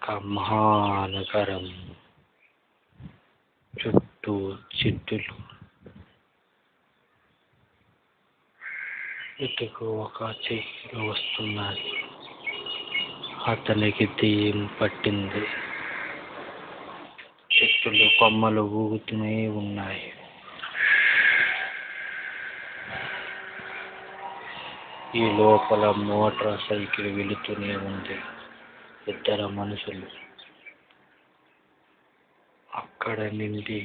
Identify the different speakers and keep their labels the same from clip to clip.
Speaker 1: ఒక మహానగరం, చుట్టూ చెట్టులు. ఇటుకు ఒక చెయ్యి వస్తున్నది. అతనికి దెయ్యం పట్టింది. చెట్టులు కొమ్మలు ఊగుతూనే ఉన్నాయి. ఈ లోపల మోటార్ సైకిల్ వెళుతూనే ఉంది. ఇద్దరు మనుషులు అక్కడ నుండి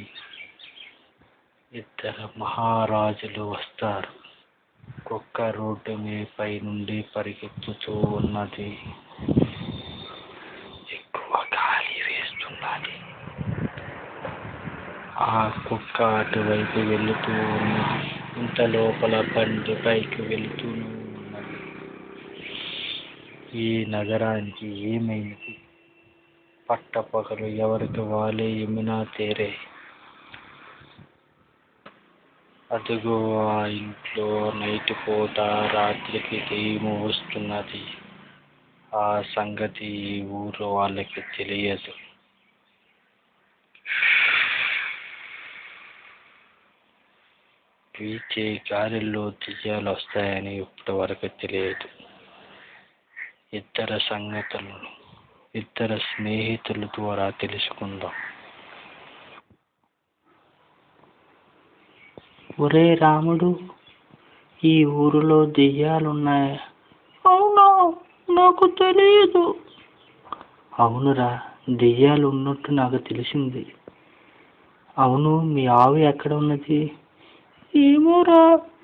Speaker 1: ఇద్దరు మహారాజులు వస్తారు. కుక్క రోడ్డు పై నుండి పరిగెత్తుతూ ఉన్నది. ఎక్కువ గాలి వేస్తున్నది. ఆ కుక్క అటువైపు వెళుతూ ఉన్నది. ఇంత లోపల బండి పైకి వెళుతూ ఉన్నది. ఈ నగరానికి ఏమైంది? పట్టపగలు ఎవరికి వాళ్ళే ఎమ్మినా తేరే. అదుగో ఆ ఇంట్లో నైట్ పూట రాత్రికి దెయ్యం వస్తున్నది. ఆ సంగతి ఈ ఊరు వాళ్ళకి తెలియదు. వీచే గాలిలో దెయ్యాలు వస్తాయని ఇప్పటి వరకు తెలియదు. ఇద్దరు సంగతులను ఇద్దరు స్నేహితుల ద్వారా తెలుసుకుందాం. ఒరే రాముడు, ఈ ఊరిలో దెయ్యాలున్నాయా?
Speaker 2: అవునా, నాకు తెలియదు.
Speaker 1: అవునురా, దెయ్యాలు ఉన్నట్టు నాకు తెలిసింది. అవును, మీ ఆవు ఎక్కడ ఉన్నది?
Speaker 2: ఏమోరా,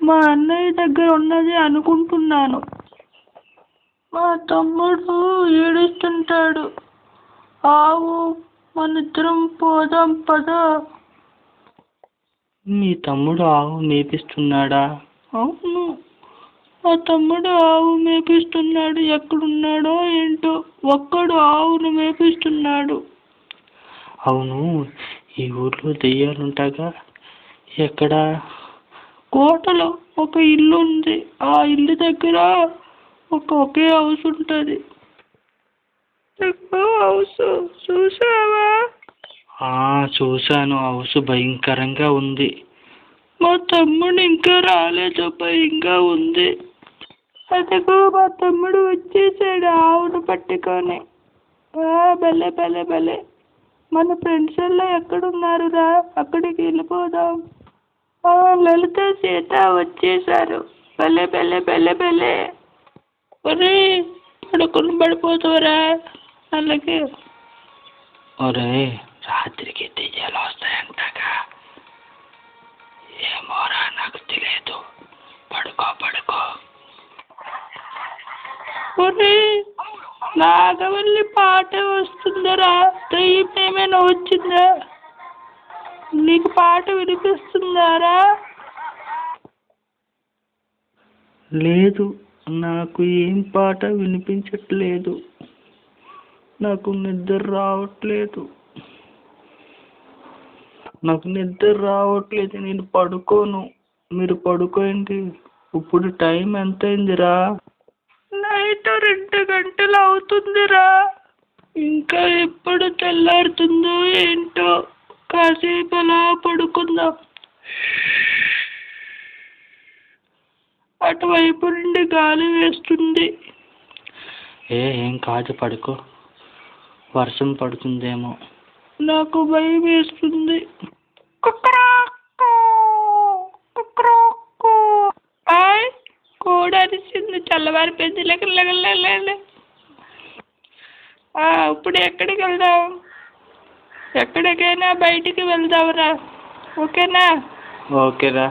Speaker 2: మా అన్నయ్య దగ్గర ఉన్నది అనుకుంటున్నాను. మా తమ్ముడు ఏడుస్తుంటాడు. ఆవు, మనిద్దరం పోదాం పద.
Speaker 1: మీ తమ్ముడు ఆవు మేపిస్తున్నాడా?
Speaker 2: అవును, మా తమ్ముడు ఆవు మేపిస్తున్నాడు. ఎక్కడున్నాడో ఏంటో, ఒక్కడు ఆవును మేపిస్తున్నాడు.
Speaker 1: అవును, ఈ ఊర్లో దెయ్యాలుంటాగా? ఎక్కడ?
Speaker 2: కోటలో ఒక ఇల్లు ఉంది. ఆ ఇల్లు దగ్గర ఒకే హౌస్ ఉంటుంది. హౌస్ చూసావా?
Speaker 1: చూశాను. హౌస్ భయంకరంగా ఉంది.
Speaker 2: మా తమ్ముడు ఇంకా రాలేదు, భయంగా ఉంది. అదిగో మా తమ్ముడు వచ్చేసాడు ఆవును పట్టుకొని. భలే భలే భలే. మన ఫ్రెండ్స్ ఎల్లా ఎక్కడున్నారు రా? అక్కడికి వెళ్ళిపోదాం. లలిత, సీత వచ్చేసారు. భలే భలే భలే భలే. ఒరే, పడుకుని పడిపోతావురా అలాగే.
Speaker 1: ఒరే, రాత్రికి దెయ్యాలు వస్తాయంటగా? ఏమోరా, నాకు తెలియదు. పడుకో పడుకో.
Speaker 2: ఒరే, నాగవల్లి పాట వస్తుందరా? దెయ్యం ఏమైనా వచ్చిందా? నీకు పాట వినిపిస్తుందారా?
Speaker 1: లేదు, నాకు ఏం పాట వినిపించట్లేదు. నాకు నిద్ర రావట్లేదు. నేను పడుకోను. మీరు పడుకోండి. ఇప్పుడు టైం ఎంత అయిందిరా?
Speaker 2: నైట్ 2 గంటలు అవుతుందిరా. ఇంకా ఎప్పుడు తెల్లారుతుందో ఏంటో. కాసేపు అలా పడుకుందాం. అటువైపు నుండి గాలి వేస్తుంది.
Speaker 1: ఏం కాదు, పడుకో. వర్షం పడుతుందేమో.
Speaker 2: నాకు భయం వేస్తుంది. కోడరిసింది, చల్లవారిపోయింది. ఇప్పుడు ఎక్కడికి వెళ్దాం? ఎక్కడికైనా బయటికి వెళ్దాంరా, ఓకేనా?
Speaker 1: ఓకేరా.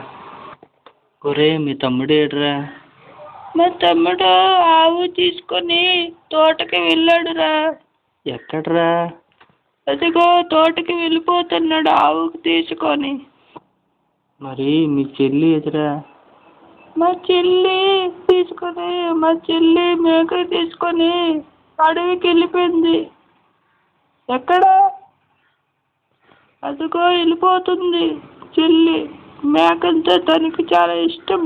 Speaker 1: ఒరే, మీ తమ్ముడు ఏడ్రా?
Speaker 2: మా తమ్ముడు ఆవు తీసుకొని తోటకి వెళ్ళాడురా.
Speaker 1: ఎక్కడ్రా?
Speaker 2: అదిగో తోటకి వెళ్ళిపోతున్నాడు ఆవుకు తీసుకొని.
Speaker 1: మరి మీ చెల్లి ఎదురా?
Speaker 2: మా చెల్లి మేక తీసుకొని అడవికి వెళ్ళిపోయింది. ఎక్కడ? అదిగో వెళ్ళిపోతుంది చెల్లి. మేకంటే తనకి చాలా ఇష్టం.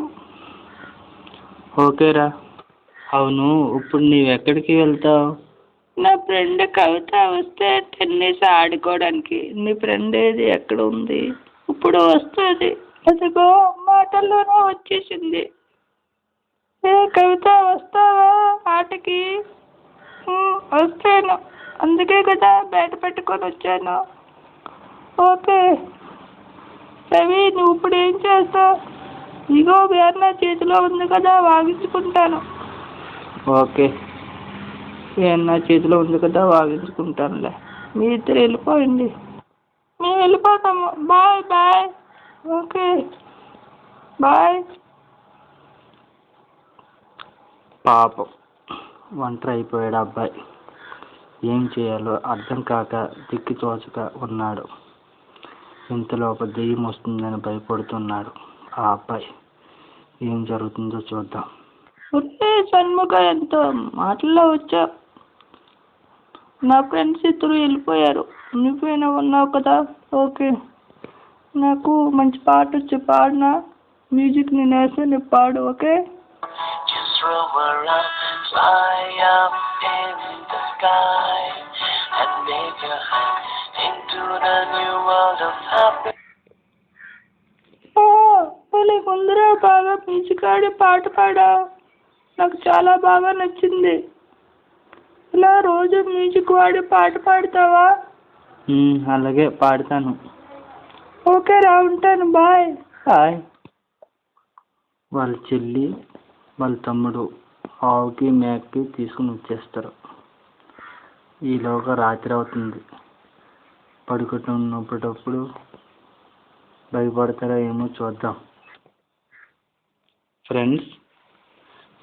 Speaker 1: ఓకేరా. అవును, ఇప్పుడు నీవెక్కడికి వెళ్తావు?
Speaker 2: నా ఫ్రెండ్ కవిత వస్తే టెన్నిస్ ఆడుకోవడానికి. నీ ఫ్రెండ్ ఏది, ఎక్కడ ఉంది? ఇప్పుడు వస్తుంది, అదిగో మాటల్లోనే వచ్చేసింది. ఏ కవిత, వస్తావా ఆటకి? వస్తాను, అందుకే కదా బ్యాట్ పెట్టుకొని వచ్చాను. ఓకే రవి, నువ్వు ఇప్పుడు ఏం చేస్తావు? ఇగో బ్యాట్ నా చేతిలో ఉంది కదా, వాగించుకుంటాను. ఓకే, నా చేతిలో ఉంది కదా, వాగించుకుంటానులే. మీ ఇద్దరు వెళ్ళిపోయింది. మేము వెళ్ళిపోతాము. Bye bye. Okay bye. పాపం ఒంటరి అయిపోయాడు అబ్బాయి. ఏం చేయాలో అర్థం కాక దిక్కు తోచక ఉన్నాడు. ఇంతలోపు దెయ్యం వస్తుందని భయపడుతున్నాడు ఆ అబ్బాయి. ఏం జరుగుతుందో చూద్దాం. ఉంటే షణ్ముఖ, ఎంతో మాటల్లో వచ్చా. నా ఫ్రెండ్స్ ఇద్దరు వెళ్ళిపోయారు, నువ్వేనా ఉన్నావు కదా. ఓకే, నాకు మంచి పాట వచ్చి పాడినా, మ్యూజిక్ నేను వేస్తే నువ్వు పాడు. ఓకే. ముందర బాగా మ్యూజిక్ ఆడి పాట పాడా, నాకు చాలా బాగా నచ్చింది. ఇలా రోజు మ్యూజిక్ వాడి పాట పాడతావా? అలాగే పాడతాను. ఓకే రా, ఉంటాను. Bye bye. వాళ్ళ చెల్లి వాళ్ళ తమ్ముడు ఆవుకి మేకకి తీసుకుని వచ్చేస్తారు. ఈలోగా రాత్రి అవుతుంది. పడుకుంటున్నప్పుడు భయపడతారో ఏమో చూద్దాం. ఫ్రెండ్స్,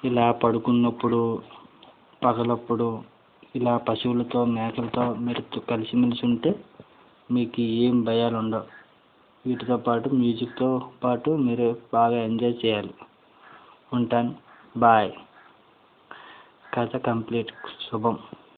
Speaker 2: ఇలా పడుకున్నప్పుడు పగలప్పుడు ఇలా పశువులతో మేకలతో మీరు కలిసిమెలిసి ఉంటే మీకు ఏం భయాలు ఉండవు. వీటితో పాటు మ్యూజిక్తో పాటు మీరు బాగా ఎంజాయ్ చేయాలి. ఉంటాను. బాయ్. కథ కంప్లీట్. శుభం.